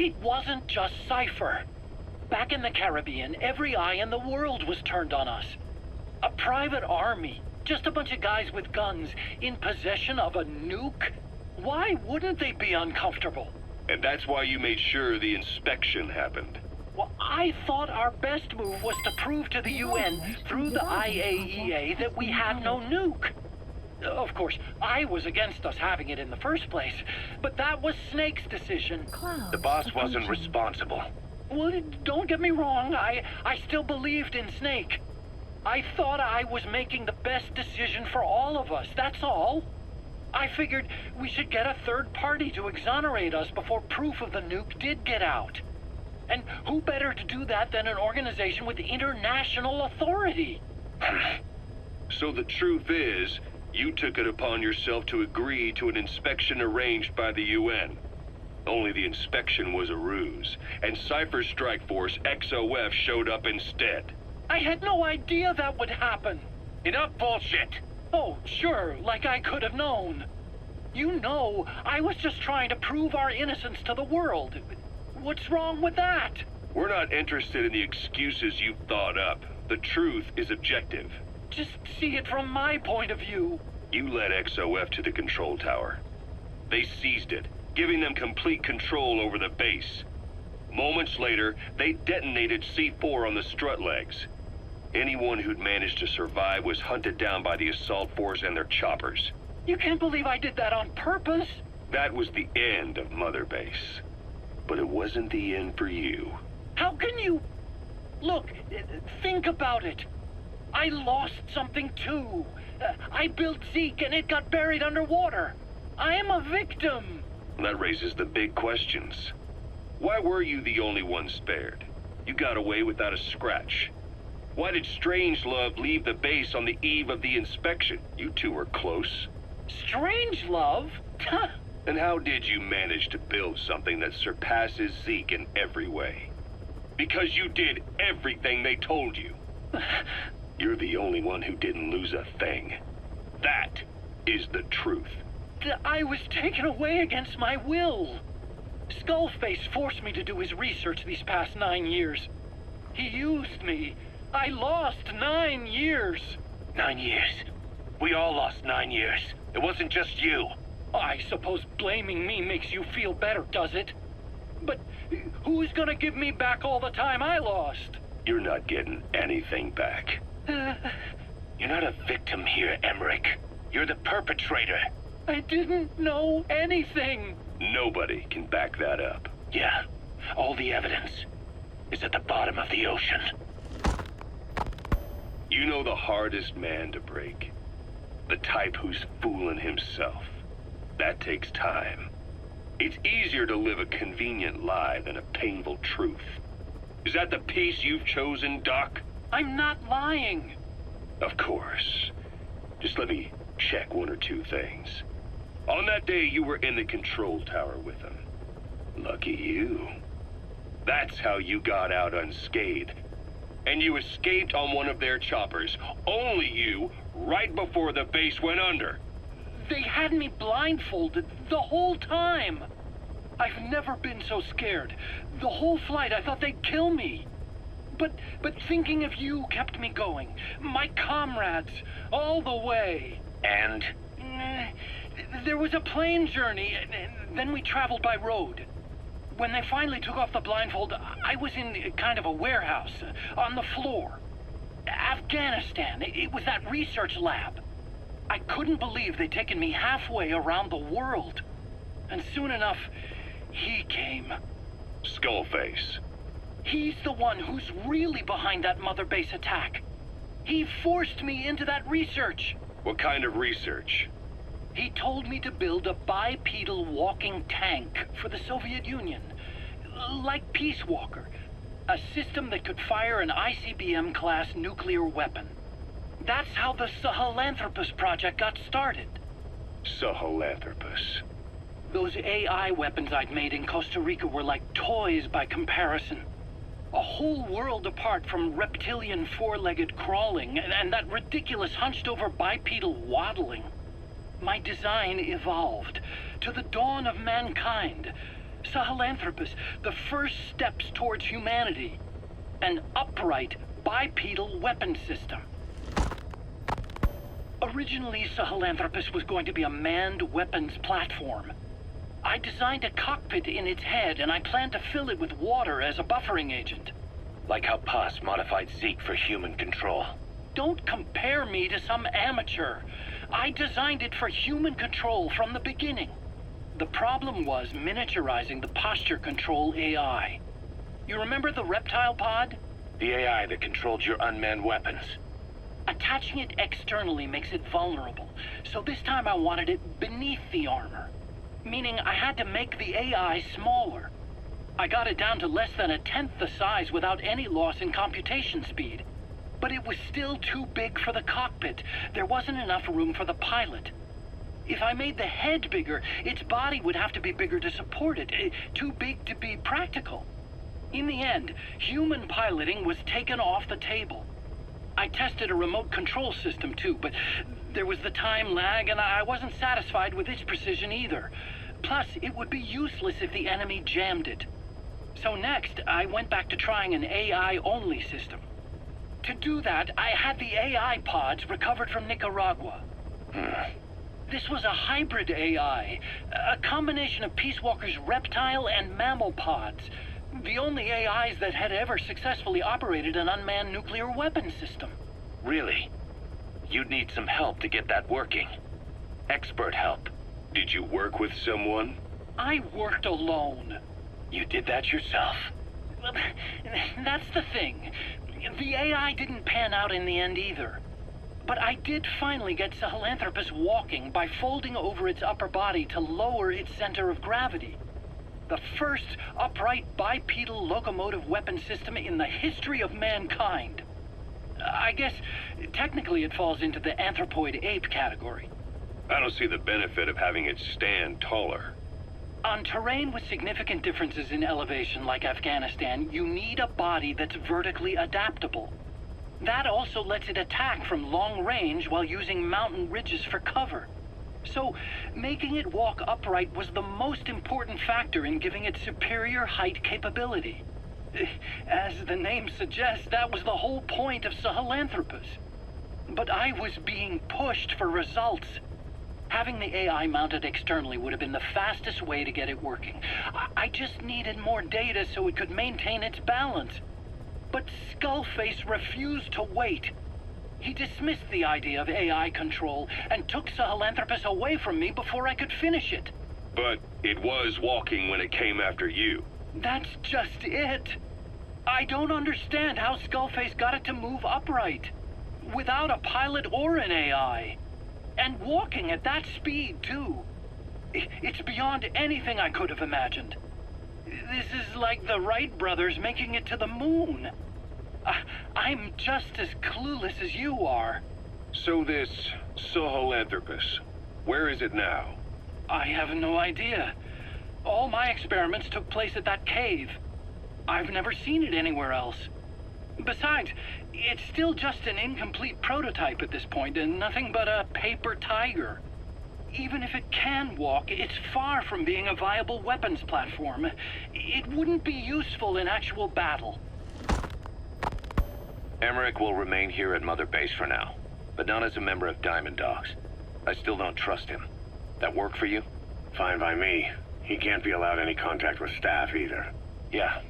It wasn't just Cypher. Back in the Caribbean, every eye in the world was turned on us. A private army, just a bunch of guys with guns, in possession of a nuke? Why wouldn't they be uncomfortable? And that's why you made sure the inspection happened. Well, I thought our best move was to prove to the UN through the IAEA that we have no nuke. Of course, I was against us having it in the first place, but that was Snake's decision. The boss wasn't responsible. Well, don't get me wrong, I still believed in Snake. I thought I was making the best decision for all of us, that's all. I figured we should get a third party to exonerate us before proof of the nuke did get out. And who better to do that than an organization with international authority? So the truth is, you took it upon yourself to agree to an inspection arranged by the UN. Only the inspection was a ruse, and Cypher's strike force, XOF, showed up instead. I had no idea that would happen. Enough bullshit! Oh, sure, like I could have known. You know, I was just trying to prove our innocence to the world. What's wrong with that? We're not interested in the excuses you've thought up. The truth is objective. Just see it from my point of view. You led XOF to the control tower. They seized it, giving them complete control over the base. Moments later, they detonated C4 on the strut legs. Anyone who'd managed to survive was hunted down by the assault force and their choppers. You can't believe I did that on purpose. That was the end of Mother Base. But it wasn't the end for you. How can you... Look, think about it. I lost something too. I built Zeke and it got buried underwater. I am a victim. That raises the big questions. Why were you the only one spared? You got away without a scratch. Why did Strangelove leave the base on the eve of the inspection? You two were close. Strangelove? And how did you manage to build something that surpasses Zeke in every way? Because you did everything they told you. You're the only one who didn't lose a thing. That is the truth. I was taken away against my will. Skullface forced me to do his research these past 9 years. He used me. I lost 9 years. 9 years. We all lost 9 years. It wasn't just you. I suppose blaming me makes you feel better, does it? But who's gonna give me back all the time I lost? You're not getting anything back. You're not a victim here, Emmerich. You're the perpetrator. I didn't know anything. Nobody can back that up. Yeah, all the evidence is at the bottom of the ocean. You know the hardest man to break. The type who's fooling himself. That takes time. It's easier to live a convenient lie than a painful truth. Is that the piece you've chosen, Doc? I'm not lying. Of course. Just let me check one or two things. On that day, you were in the control tower with them. Lucky you. That's how you got out unscathed. And you escaped on one of their choppers. Only you, right before the base went under. They had me blindfolded the whole time. I've never been so scared. The whole flight, I thought they'd kill me. But thinking of you kept me going. My comrades, all the way. And? There was a plane journey, and then we traveled by road. When they finally took off the blindfold, I was in kind of a warehouse, on the floor. Afghanistan, it was that research lab. I couldn't believe they'd taken me halfway around the world. And soon enough, he came. Skullface. He's the one who's really behind that Mother Base attack. He forced me into that research. What kind of research? He told me to build a bipedal walking tank for the Soviet Union. Like Peace Walker. A system that could fire an ICBM-class nuclear weapon. That's how the Sahelanthropus project got started. Sahelanthropus. Those AI weapons I'd made in Costa Rica were like toys by comparison. A whole world apart from reptilian four-legged crawling and that ridiculous hunched-over bipedal waddling. My design evolved to the dawn of mankind, Sahelanthropus, the first steps towards humanity. An upright, bipedal weapon system. Originally, Sahelanthropus was going to be a manned weapons platform. I designed a cockpit in its head, and I planned to fill it with water as a buffering agent. Like how Paz modified Zeke for human control. Don't compare me to some amateur. I designed it for human control from the beginning. The problem was miniaturizing the posture control AI. You remember the reptile pod? The AI that controlled your unmanned weapons. Attaching it externally makes it vulnerable, so this time I wanted it beneath the armor. Meaning I had to make the AI smaller. I got it down to less than 1/10 the size without any loss in computation speed. But it was still too big for the cockpit. There wasn't enough room for the pilot. If I made the head bigger, its body would have to be bigger to support it. Too big to be practical. In the end, human piloting was taken off the table. I tested a remote control system too, but there was the time lag and I wasn't satisfied with its precision either. Plus, it would be useless if the enemy jammed it. So next, I went back to trying an AI-only system. To do that, I had the AI pods recovered from Nicaragua. This was a hybrid AI, a combination of Peace Walker's reptile and mammal pods. The only AIs that had ever successfully operated an unmanned nuclear weapon system. Really? You'd need some help to get that working. Expert help. Did you work with someone? I worked alone. You did that yourself? That's the thing. The AI didn't pan out in the end either. But I did finally get Sahelanthropus walking by folding over its upper body to lower its center of gravity. The first upright bipedal locomotive weapon system in the history of mankind. I guess technically it falls into the anthropoid ape category. I don't see the benefit of having it stand taller. On terrain with significant differences in elevation like Afghanistan, you need a body that's vertically adaptable. That also lets it attack from long range while using mountain ridges for cover. So, making it walk upright was the most important factor in giving it superior height capability. As the name suggests, that was the whole point of Sahelanthropus. But I was being pushed for results. Having the AI mounted externally would have been the fastest way to get it working. I just needed more data so it could maintain its balance. But Skullface refused to wait. He dismissed the idea of AI control and took Sahelanthropus away from me before I could finish it. But it was walking when it came after you. That's just it. I don't understand how Skullface got it to move upright, without a pilot or an AI. And walking at that speed, too. It's beyond anything I could have imagined. This is like the Wright brothers making it to the moon. I'm just as clueless as you are. So this Sahelanthropus, where is it now? I have no idea. All my experiments took place at that cave. I've never seen it anywhere else. Besides, it's still just an incomplete prototype at this point, and nothing but a paper tiger. Even if it can walk, it's far from being a viable weapons platform. It wouldn't be useful in actual battle. Emmerich will remain here at Mother Base for now, but not as a member of Diamond Dogs. I still don't trust him. That work for you? Fine by me. He can't be allowed any contact with staff either. Yeah.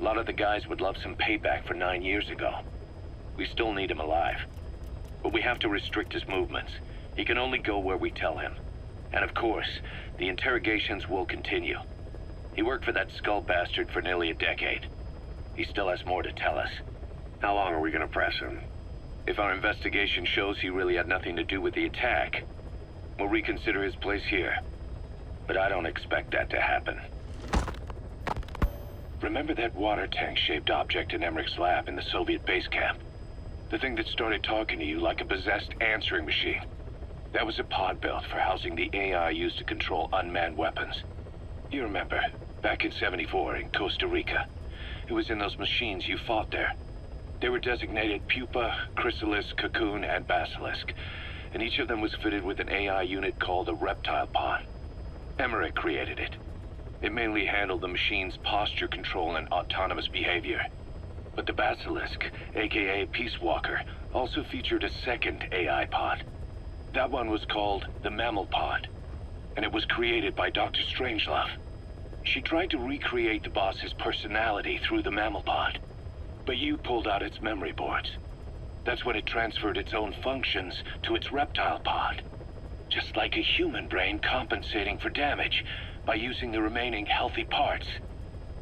A lot of the guys would love some payback for 9 years ago. We still need him alive. But we have to restrict his movements. He can only go where we tell him. And of course, the interrogations will continue. He worked for that skull bastard for nearly a decade. He still has more to tell us. How long are we gonna press him? If our investigation shows he really had nothing to do with the attack, we'll reconsider his place here. But I don't expect that to happen. Remember that water tank-shaped object in Emmerich's lab in the Soviet base camp? The thing that started talking to you like a possessed answering machine. That was a pod built for housing the AI used to control unmanned weapons. You remember, back in '74 in Costa Rica. It was in those machines you fought there. They were designated Pupa, Chrysalis, Cocoon, and Basilisk, and each of them was fitted with an AI unit called a reptile pod. Emmerich created it. It mainly handled the machine's posture control and autonomous behavior. But the Basilisk, aka Peace Walker, also featured a second AI pod. That one was called the Mammal Pod, and it was created by Dr. Strangelove. She tried to recreate the boss's personality through the Mammal Pod, but you pulled out its memory boards. That's when it transferred its own functions to its reptile pod. Just like a human brain compensating for damage by using the remaining healthy parts.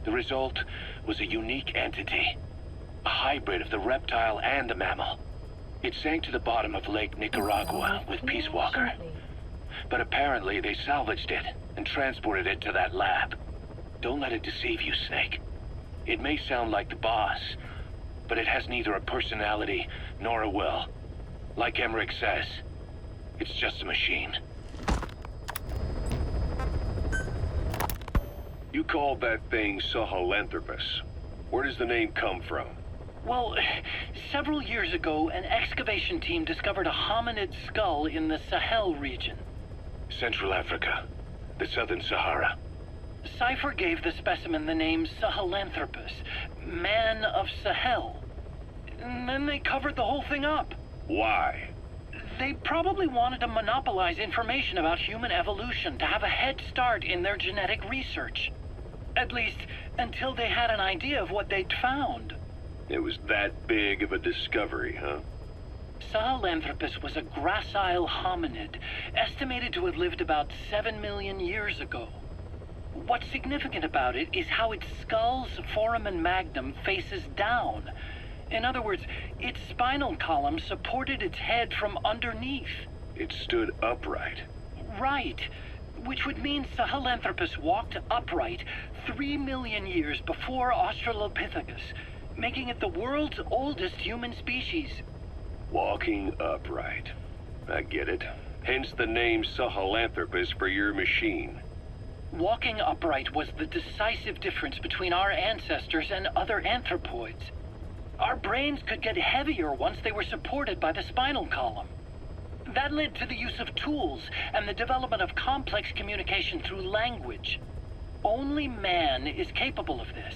The result was a unique entity, a hybrid of the reptile and the mammal. It sank to the bottom of Lake Nicaragua with Peace Walker. But apparently they salvaged it and transported it to that lab. Don't let it deceive you, Snake. It may sound like the boss, but it has neither a personality nor a will. Like Emmerich says, it's just a machine. You called that thing Sahelanthropus. Where does the name come from? Well, several years ago, an excavation team discovered a hominid skull in the Sahel region. Central Africa, the Southern Sahara. Cypher gave the specimen the name Sahelanthropus, Man of Sahel. And then they covered the whole thing up. Why? They probably wanted to monopolize information about human evolution to have a head start in their genetic research. At least, until they had an idea of what they'd found. It was that big of a discovery, huh? Sahelanthropus was a gracile hominid, estimated to have lived about 7 million years ago. What's significant about it is how its skull's foramen magnum faces down. In other words, its spinal column supported its head from underneath. It stood upright. Right. Which would mean Sahelanthropus walked upright 3 million years before Australopithecus, making it the world's oldest human species. Walking upright. I get it. Hence the name Sahelanthropus for your machine. Walking upright was the decisive difference between our ancestors and other anthropoids. Our brains could get heavier once they were supported by the spinal column. That led to the use of tools and the development of complex communication through language. Only man is capable of this.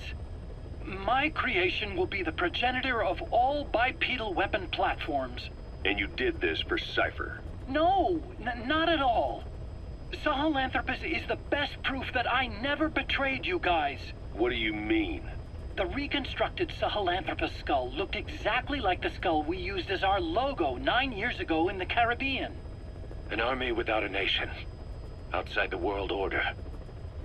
My creation will be the progenitor of all bipedal weapon platforms. And you did this for Cypher? No, not at all. Sahelanthropus is the best proof that I never betrayed you guys. What do you mean? The reconstructed Sahelanthropus skull looked exactly like the skull we used as our logo 9 years ago in the Caribbean. An army without a nation. Outside the world order.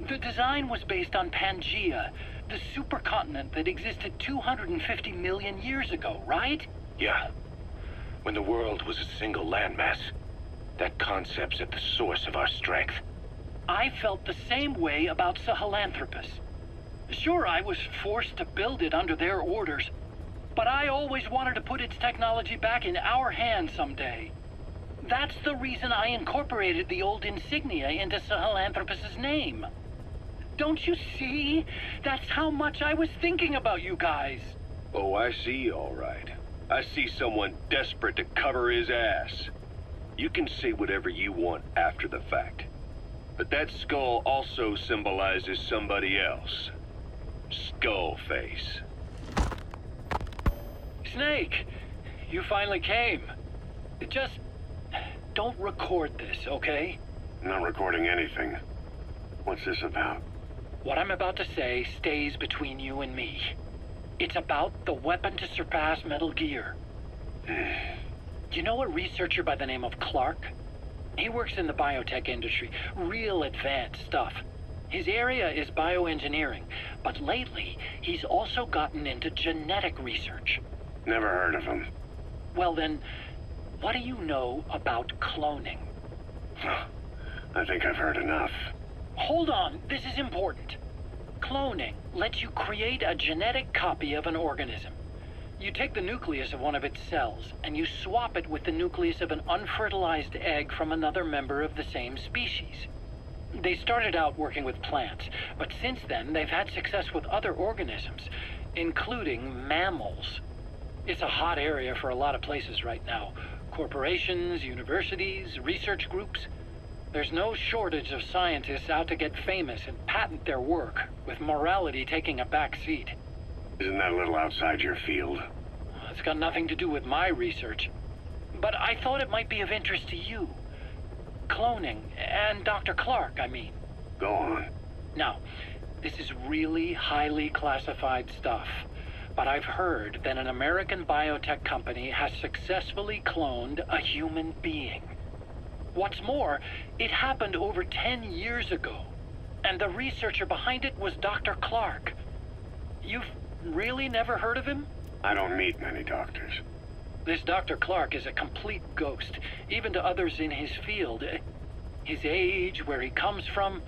The design was based on Pangaea, the supercontinent that existed 250 million years ago, right? Yeah. When the world was a single landmass. That concept's at the source of our strength. I felt the same way about Sahelanthropus. Sure, I was forced to build it under their orders, but I always wanted to put its technology back in our hands someday. That's the reason I incorporated the old insignia into Sahelanthropus's name. Don't you see? That's how much I was thinking about you guys. Oh, I see, all right. I see someone desperate to cover his ass. You can say whatever you want after the fact. But that skull also symbolizes somebody else. Skullface. Snake, you finally came. Just don't record this, okay? Not recording anything. What's this about? What I'm about to say stays between you and me. It's about the weapon to surpass Metal Gear. You know a researcher by the name of Clark? He works in the biotech industry, real advanced stuff. His area is bioengineering, but lately he's also gotten into genetic research. Never heard of him. Well then, what do you know about cloning? I think I've heard enough. Hold on, this is important. Cloning lets you create a genetic copy of an organism. You take the nucleus of one of its cells, and you swap it with the nucleus of an unfertilized egg from another member of the same species. They started out working with plants, but since then they've had success with other organisms, including mammals. It's a hot area for a lot of places right now. Corporations, universities, research groups. There's no shortage of scientists out to get famous and patent their work, with morality taking a back seat. Isn't that a little outside your field? It's got nothing to do with my research. But I thought it might be of interest to you. Cloning, and Dr. Clark, I mean. Go on. Now, this is really highly classified stuff. But I've heard that an American biotech company has successfully cloned a human being. What's more, it happened over 10 years ago. And the researcher behind it was Dr. Clark. You've really never heard of him? I don't meet many doctors. This Dr. Clark is a complete ghost, even to others in his field. His age, where he comes from,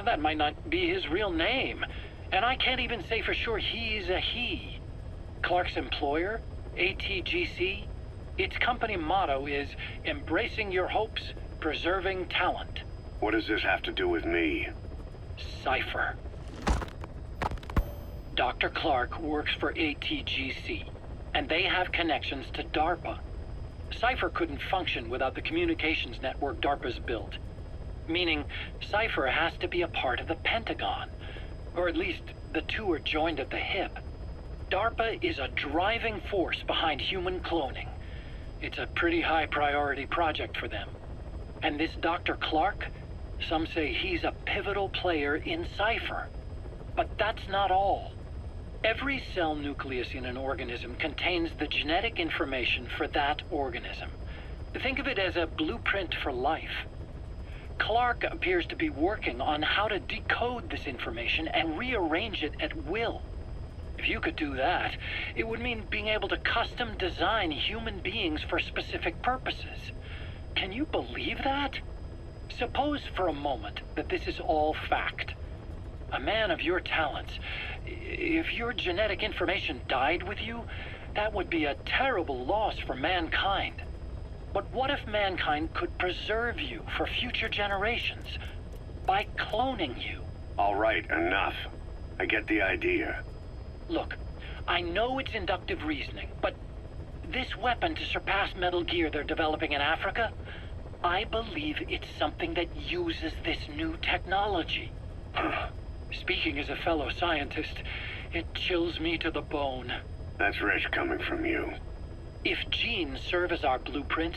that might not be his real name. And I can't even say for sure he's a he. Clark's employer, ATGC, its company motto is embracing your hopes, preserving talent. What does this have to do with me? Cypher. Dr. Clark works for ATGC, and they have connections to DARPA. Cypher couldn't function without the communications network DARPA's built. Meaning, Cypher has to be a part of the Pentagon. Or at least, the two are joined at the hip. DARPA is a driving force behind human cloning. It's a pretty high priority project for them. And this Dr. Clark, some say he's a pivotal player in Cypher. But that's not all. Every cell nucleus in an organism contains the genetic information for that organism. Think of it as a blueprint for life. Clark appears to be working on how to decode this information and rearrange it at will. If you could do that, it would mean being able to custom design human beings for specific purposes. Can you believe that? Suppose for a moment that this is all fact. A man of your talents, if your genetic information died with you, that would be a terrible loss for mankind. But what if mankind could preserve you for future generations by cloning you? All right, enough. I get the idea. Look, I know it's inductive reasoning, but this weapon to surpass Metal Gear they're developing in Africa, I believe it's something that uses this new technology. Speaking as a fellow scientist, it chills me to the bone. That's rich coming from you. If genes serve as our blueprint,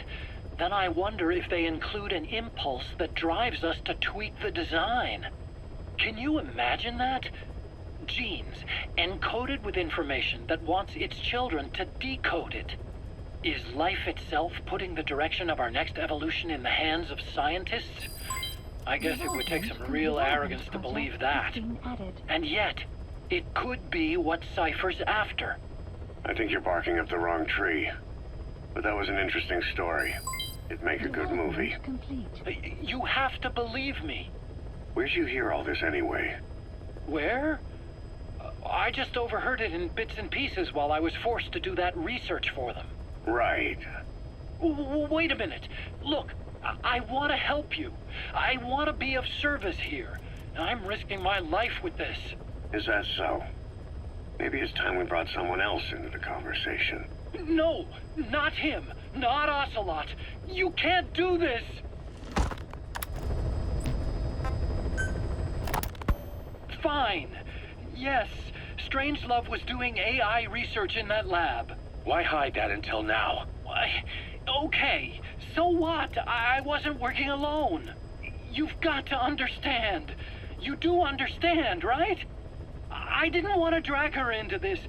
then I wonder if they include an impulse that drives us to tweak the design. Can you imagine that? Genes, encoded with information that wants its children to decode it. Is life itself putting the direction of our next evolution in the hands of scientists? I guess it would take some real arrogance to believe that. And yet, it could be what Cypher's after. I think you're barking up the wrong tree. But that was an interesting story. It'd make a good movie. You have to believe me. Where'd you hear all this anyway? Where? I just overheard it in bits and pieces while I was forced to do that research for them. Right. Wait a minute. Look, I want to help you. I want to be of service here. I'm risking my life with this. Is that so? Maybe it's time we brought someone else into the conversation. No, not him. Not Ocelot. You can't do this. Fine. Yes, Strangelove was doing AI research in that lab. Why hide that until now? Okay, so what? I wasn't working alone. You've got to understand. You do understand, right? I didn't want to drag her into this.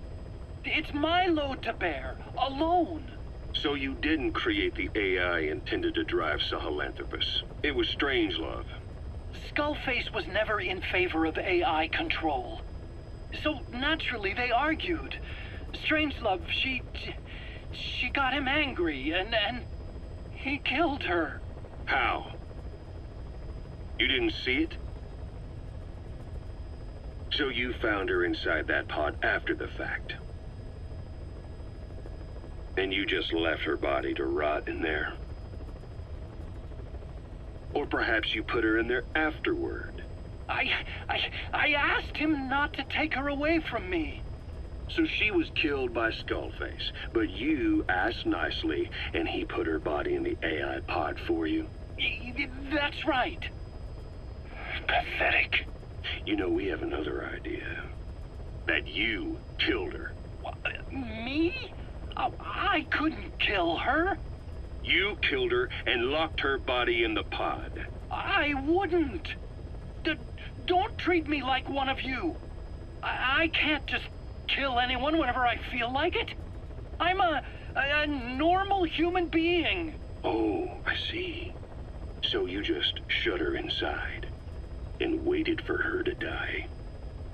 It's my load to bear, alone. So you didn't create the AI intended to drive Sahelanthropus. It was Strangelove. Skullface was never in favor of AI control. So naturally they argued. Strangelove, she got him angry and he killed her. How? You didn't see it? So you found her inside that pod after the fact. And you just left her body to rot in there. Or perhaps you put her in there afterward. I asked him not to take her away from me. So she was killed by Skullface, but you asked nicely, and he put her body in the AI pod for you. That's right. Pathetic. You know, we have another idea. That you killed her. Me? Oh, I couldn't kill her. You killed her and locked her body in the pod. I wouldn't. Don't treat me like one of you. I can't just kill anyone whenever I feel like it. I'm a normal human being. Oh, I see. So you just shut her inside and waited for her to die.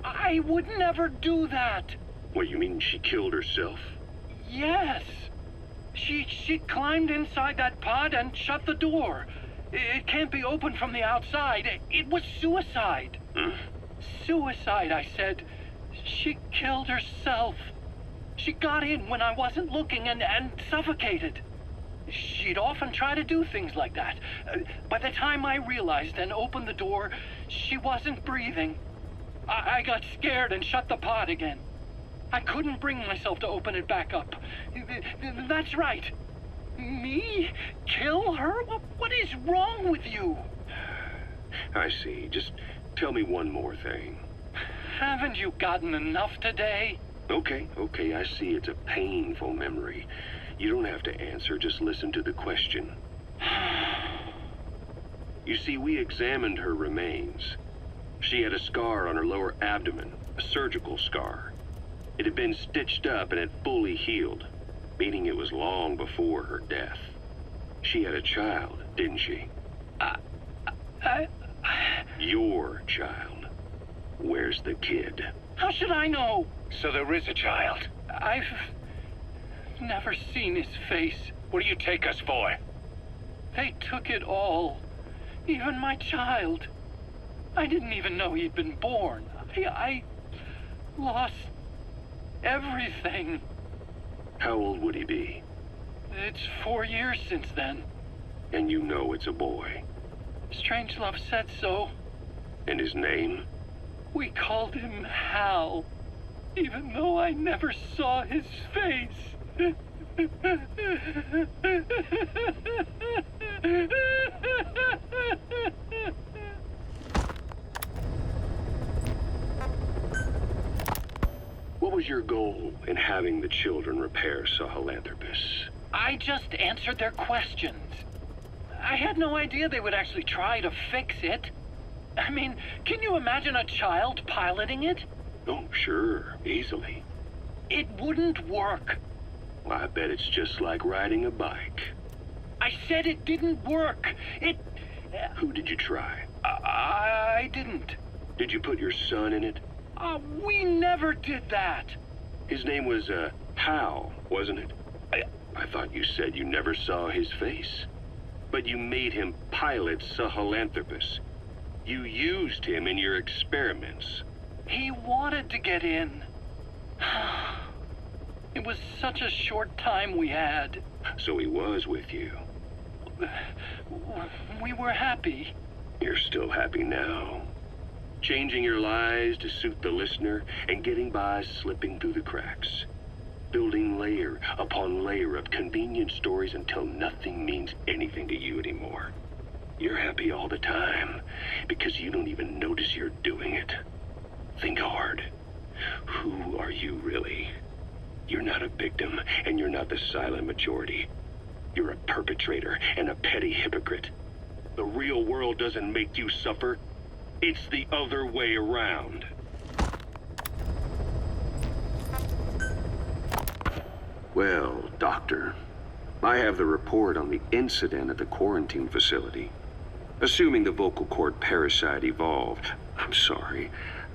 I would never do that. What, you mean she killed herself? Yes. She climbed inside that pod and shut the door. It can't be opened from the outside. It was suicide. Suicide, I said. She killed herself. She got in when I wasn't looking and suffocated. She'd often try to do things like that. By the time I realized and opened the door, she wasn't breathing. I got scared and shut the pod again. I couldn't bring myself to open it back up. That's right. Me? Kill her? What is wrong with you? I see. Just tell me one more thing. Haven't you gotten enough today? Okay, I see it's a painful memory. You don't have to answer, just listen to the question. You see, we examined her remains. She had a scar on her lower abdomen, a surgical scar. It had been stitched up and had fully healed, meaning it was long before her death. She had a child, didn't she? Your child. Where's the kid? How should I know? So there is a child. I've never seen his face. What do you take us for? They took it all. Even my child. I didn't even know he'd been born. I lost everything. How old would he be? It's 4 years since then. And you know it's a boy. Strangelove said so. And his name? We called him Hal, even though I never saw his face. What was your goal in having the children repair Sahelanthropus? I just answered their questions. I had no idea they would actually try to fix it. I mean, can you imagine a child piloting it? Oh, sure, easily. It wouldn't work. Well, I bet it's just like riding a bike. I said it didn't work. Who did you try? I didn't. Did you put your son in it? We never did that. His name was, Hal, wasn't it? I thought you said you never saw his face. But you made him pilot Sahelanthropus. You used him in your experiments. He wanted to get in. It was such a short time we had. So he was with you. We were happy. You're still happy now. Changing your lies to suit the listener and getting by slipping through the cracks. Building layer upon layer of convenient stories until nothing means anything to you anymore. You're happy all the time because you don't even notice you're doing it. Think hard. Who are you really? You're not a victim, and you're not the silent majority. You're a perpetrator and a petty hypocrite. The real world doesn't make you suffer. It's the other way around. Well, Doctor, I have the report on the incident at the quarantine facility. Assuming the vocal cord parasite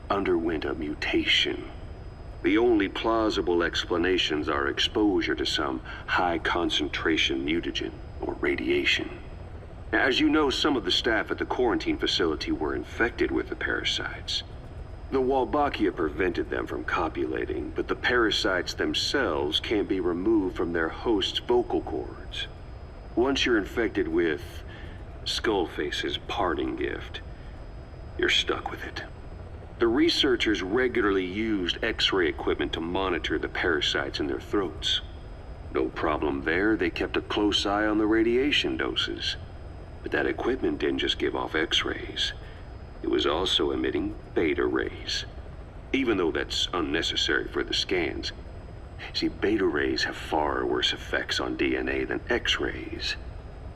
underwent a mutation. The only plausible explanations are exposure to some high-concentration mutagen or radiation. As you know, some of the staff at the quarantine facility were infected with the parasites. The Wolbachia prevented them from copulating, but the parasites themselves can't be removed from their host's vocal cords. Once you're infected with Skullface's parting gift, you're stuck with it. The researchers regularly used X-ray equipment to monitor the parasites in their throats. No problem there, they kept a close eye on the radiation doses. But that equipment didn't just give off X-rays. It was also emitting beta rays. Even though that's unnecessary for the scans. See, beta rays have far worse effects on DNA than X-rays.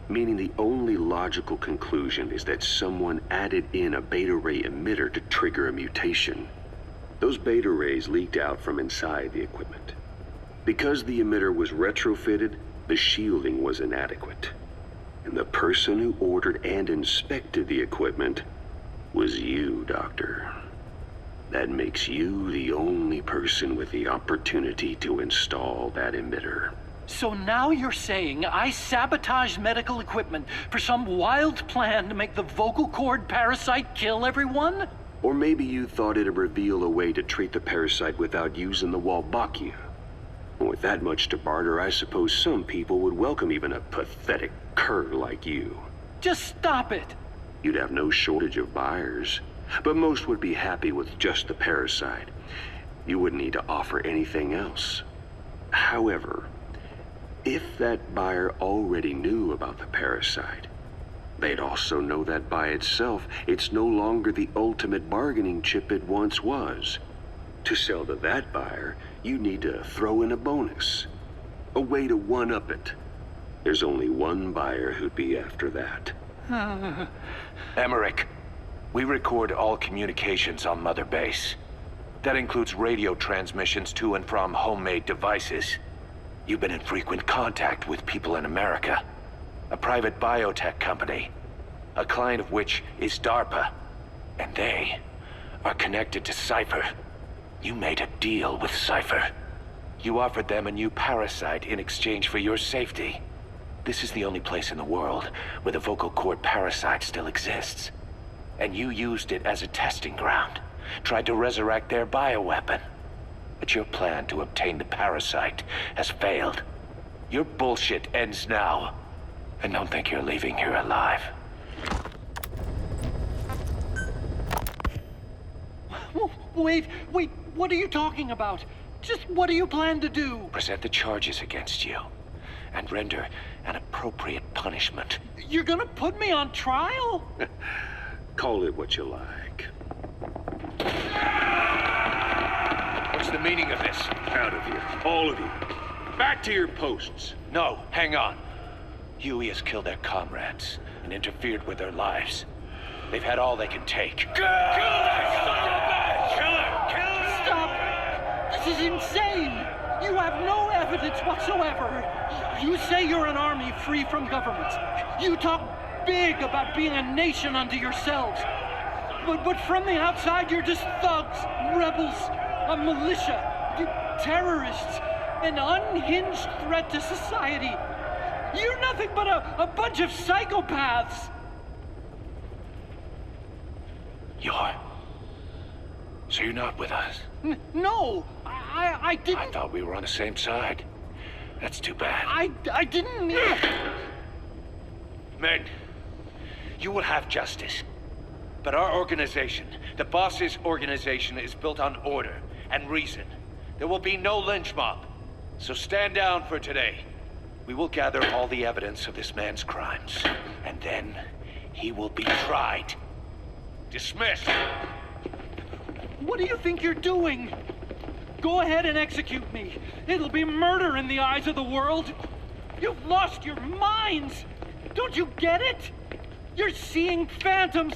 Meaning the only logical conclusion is that someone added in a beta ray emitter to trigger a mutation. Those beta rays leaked out from inside the equipment. Because the emitter was retrofitted, the shielding was inadequate. And the person who ordered and inspected the equipment was you, Doctor. That makes you the only person with the opportunity to install that emitter. So now you're saying I sabotaged medical equipment for some wild plan to make the vocal cord parasite kill everyone? Or maybe you thought it'd reveal a way to treat the parasite without using the Wolbachia. And with that much to barter, I suppose some people would welcome even a pathetic cur like you. Just stop it. You'd have no shortage of buyers, but most would be happy with just the parasite. You wouldn't need to offer anything else. However, if that buyer already knew about the parasite, they'd also know that by itself, it's no longer the ultimate bargaining chip it once was. To sell to that buyer, you need to throw in a bonus. A way to one-up it. There's only one buyer who'd be after that. Emmerich, we record all communications on Mother Base. That includes radio transmissions to and from homemade devices. You've been in frequent contact with people in America. A private biotech company. A client of which is DARPA. And they are connected to Cypher. You made a deal with Cypher. You offered them a new parasite in exchange for your safety. This is the only place in the world where the vocal cord parasite still exists. And you used it as a testing ground. Tried to resurrect their bioweapon. But your plan to obtain the parasite has failed. Your bullshit ends now. And don't think you're leaving here alive. Wait, what are you talking about? Just what do you plan to do? Present the charges against you. And render an appropriate punishment. You're gonna put me on trial? Call it what you like. What's the meaning of this? Out of here, all of you. Back to your posts. No, hang on. Huey has killed their comrades and interfered with their lives. They've had all they can take. Kill her! Stop! This is insane! You have no evidence whatsoever. You say you're an army free from government. You talk big about being a nation unto yourselves. But from the outside, you're just thugs, rebels, a militia, terrorists, an unhinged threat to society. You're nothing but a bunch of psychopaths. So you're not with us? No, I didn't. I thought we were on the same side. That's too bad. I didn't. Men, you will have justice. But our organization, the boss's organization, is built on order and reason. There will be no lynch mob. So stand down for today. We will gather all the evidence of this man's crimes. And then he will be tried. Dismissed. What do you think you're doing? Go ahead and execute me. It'll be murder in the eyes of the world. You've lost your minds. Don't you get it? You're seeing phantoms.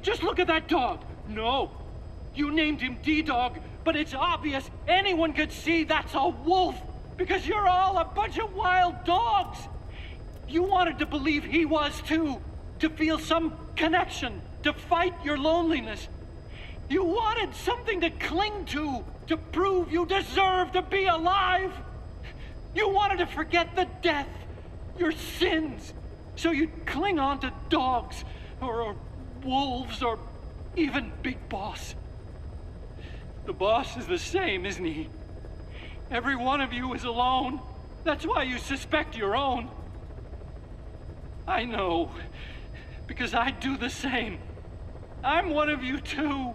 Just look at that dog. No, you named him D-Dog, but it's obvious anyone could see that's a wolf because you're all a bunch of wild dogs. You wanted to believe he was too, to feel some connection, to fight your loneliness. You wanted something to cling to prove you deserve to be alive. You wanted to forget the death, your sins, so you'd cling on to dogs, or wolves, or even Big Boss. The boss is the same, isn't he? Every one of you is alone. That's why you suspect your own. I know, because I do the same. I'm one of you too.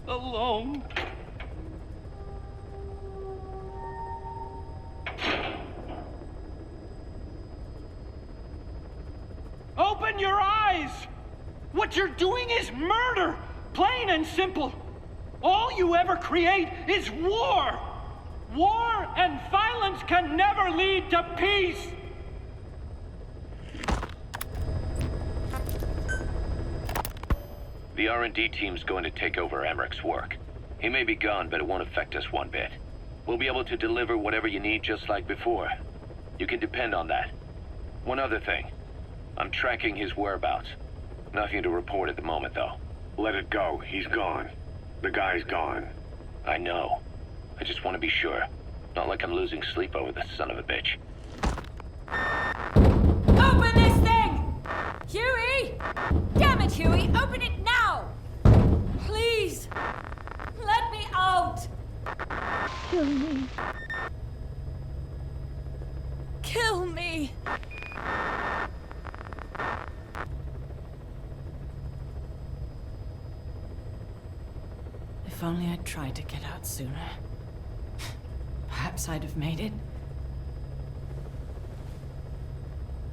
Alone. What you're doing is murder! Plain and simple! All you ever create is war! War and violence can never lead to peace! The R&D team's going to take over Emmerich's work. He may be gone, but it won't affect us one bit. We'll be able to deliver whatever you need just like before. You can depend on that. One other thing. I'm tracking his whereabouts. Nothing to report at the moment, though. Let it go. He's gone. The guy's gone. I know. I just want to be sure. Not like I'm losing sleep over the son of a bitch. Open this thing! Huey! Damn it, Huey! Open it now! Please! Let me out! Kill me. Kill me! If only I'd tried to get out sooner. Perhaps I'd have made it.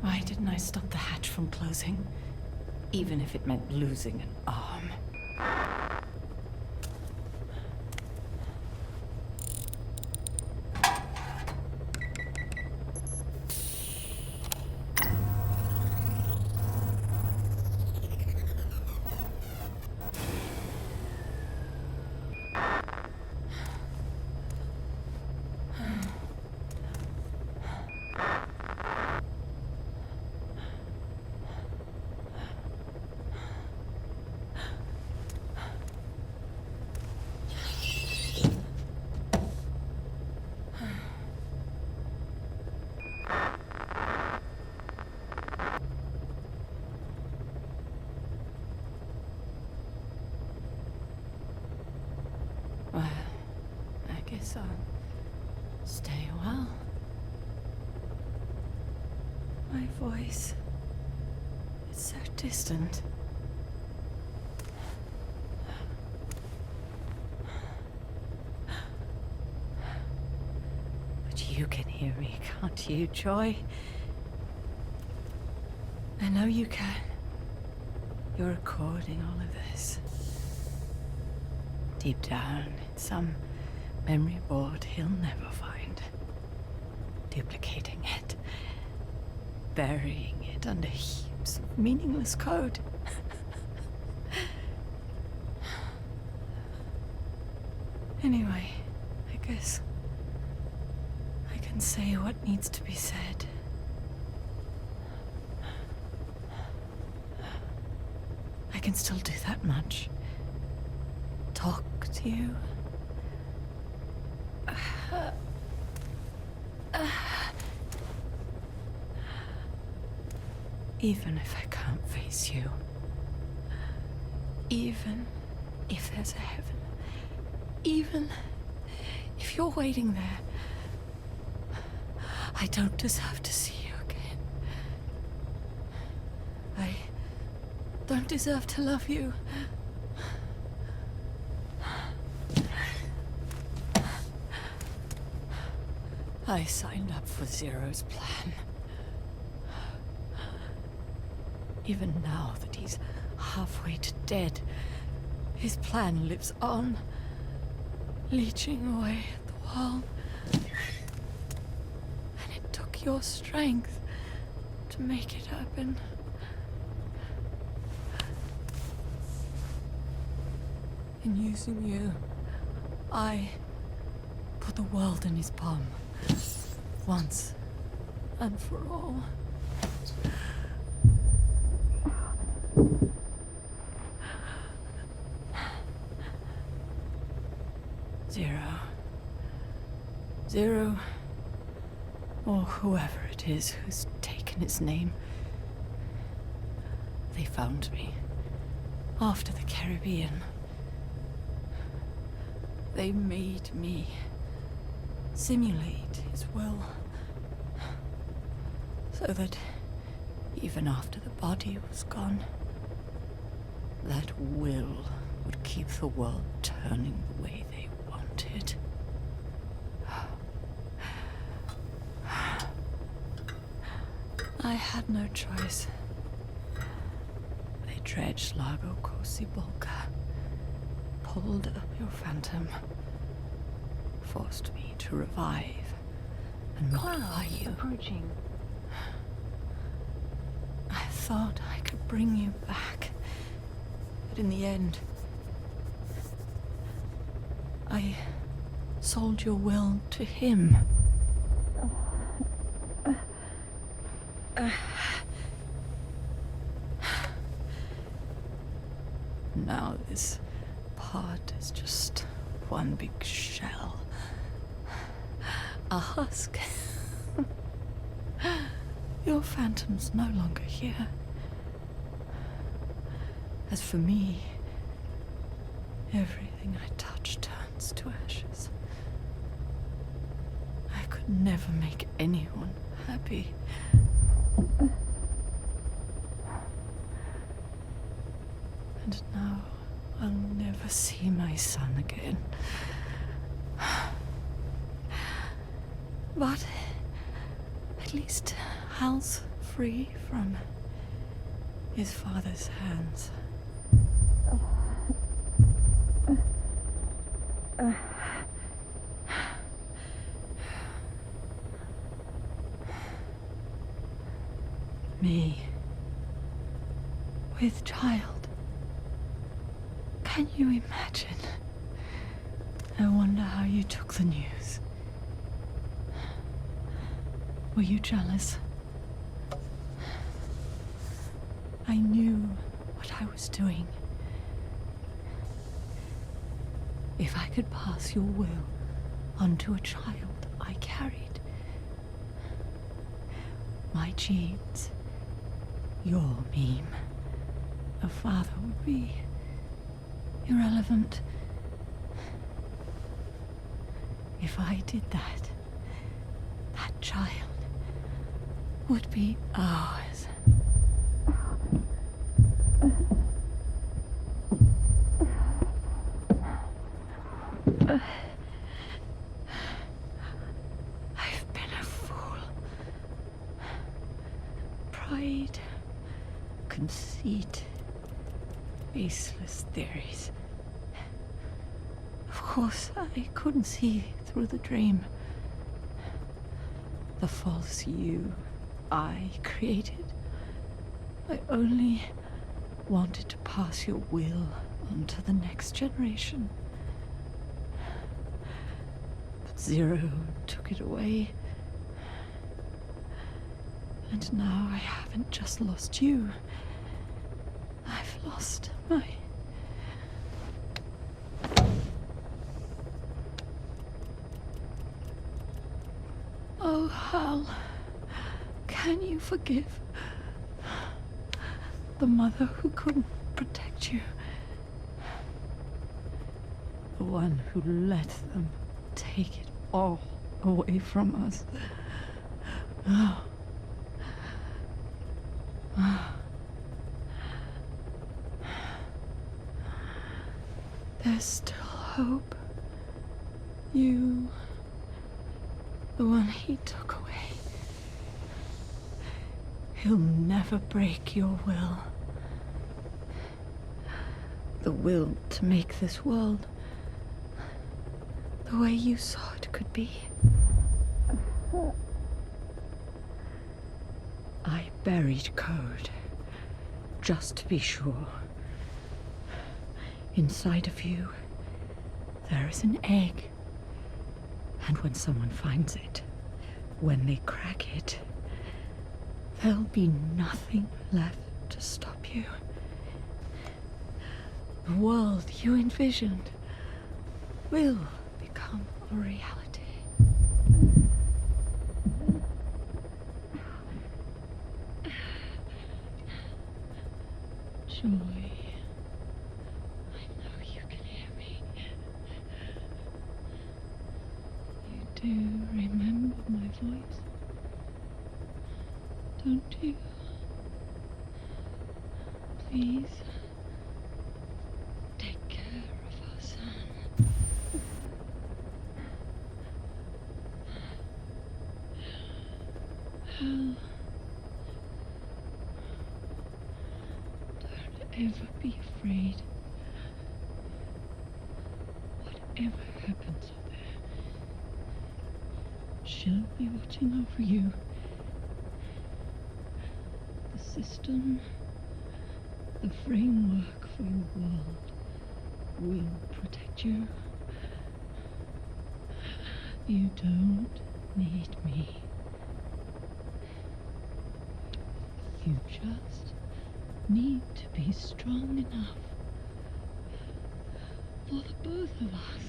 Why didn't I stop the hatch from closing? Even if it meant losing an arm. Well, I guess I'll stay a while. My voice, it's so distant. But you can hear me, can't you, Joy? I know you can. You're recording all of this. Deep down in some memory board he'll never find. Duplicating it. Burying it under heaps of meaningless code. Anyway, I guess I can say what needs to be said. I can still do that much. Talk to you. Even if I can't face you. Even if there's a heaven. Even if you're waiting there. I don't deserve to see you again. I don't deserve to love you. I signed up for Zero's plan. Even now that he's halfway to dead, his plan lives on, leeching away at the world. And it took your strength to make it happen. In using you, I put the world in his palm. Once and for all. Zero, or whoever it is who's taken his name. They found me after the Caribbean. They made me simulate his will, so that even after the body was gone, that will would keep the world turning the way they wanted. I had no choice. They dredged Lago Cosibolca, pulled up your phantom, forced me to revive and modify you. Approaching. I thought I could bring you back, but in the end, I sold your will to him. Now this pod is just one big shell. A husk. Your phantom's no longer here. As for me, everything I touch turns to ashes. I could never make anyone happy. And now I'll never see my son again. But at least Hal's free from his father's hands. Me, with child. Can you imagine? I wonder how you took the news. Were you jealous? I knew what I was doing. If I could pass your will onto a child I carried, my genes, your meme, a father would be irrelevant. If I did that, that child would be ours. I've been a fool. Pride, conceit, baseless theories. Of course, I couldn't see through the dream. The false you I created. I only wanted to pass your will on to the next generation. But Zero took it away. And now I haven't just lost you. I've lost my... Oh, Hal, can you forgive the mother who couldn't protect you? The one who let them take it all away from us. Oh. Oh. There's still hope. You, the one he took away. He'll never break your will. The will to make this world the way you saw it could be. I buried code, just to be sure. Inside of you, there is an egg. And when someone finds it, when they crack it, there'll be nothing left to stop you. The world you envisioned will become a reality. Joy, I know you can hear me. You do remember my voice, don't you? Please, take care of our son. Hal, don't ever be afraid. Whatever happens up there, she'll be watching over you. The system, the framework for your world will protect you. You don't need me. You just need to be strong enough for the both of us.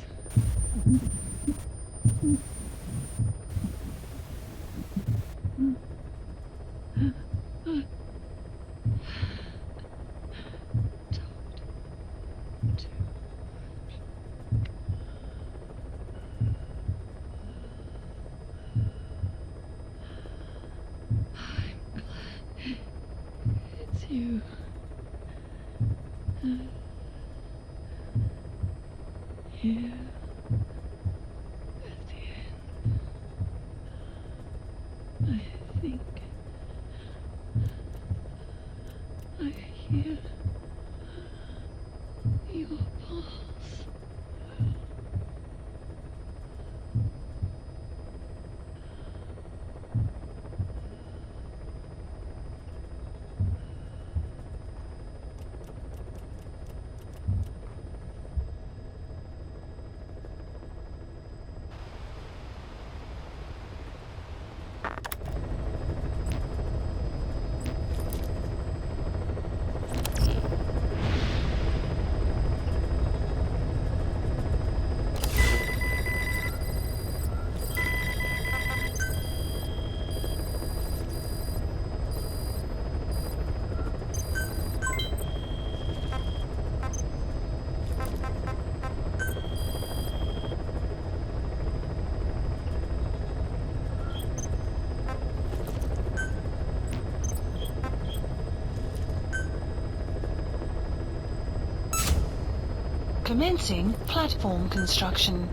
You. Here at the end, I think I hear your pulse. Commencing platform construction.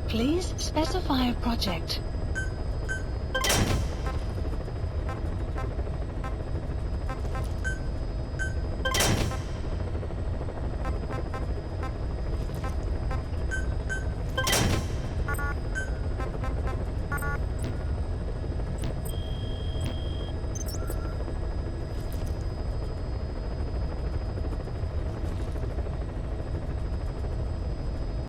Please specify a project.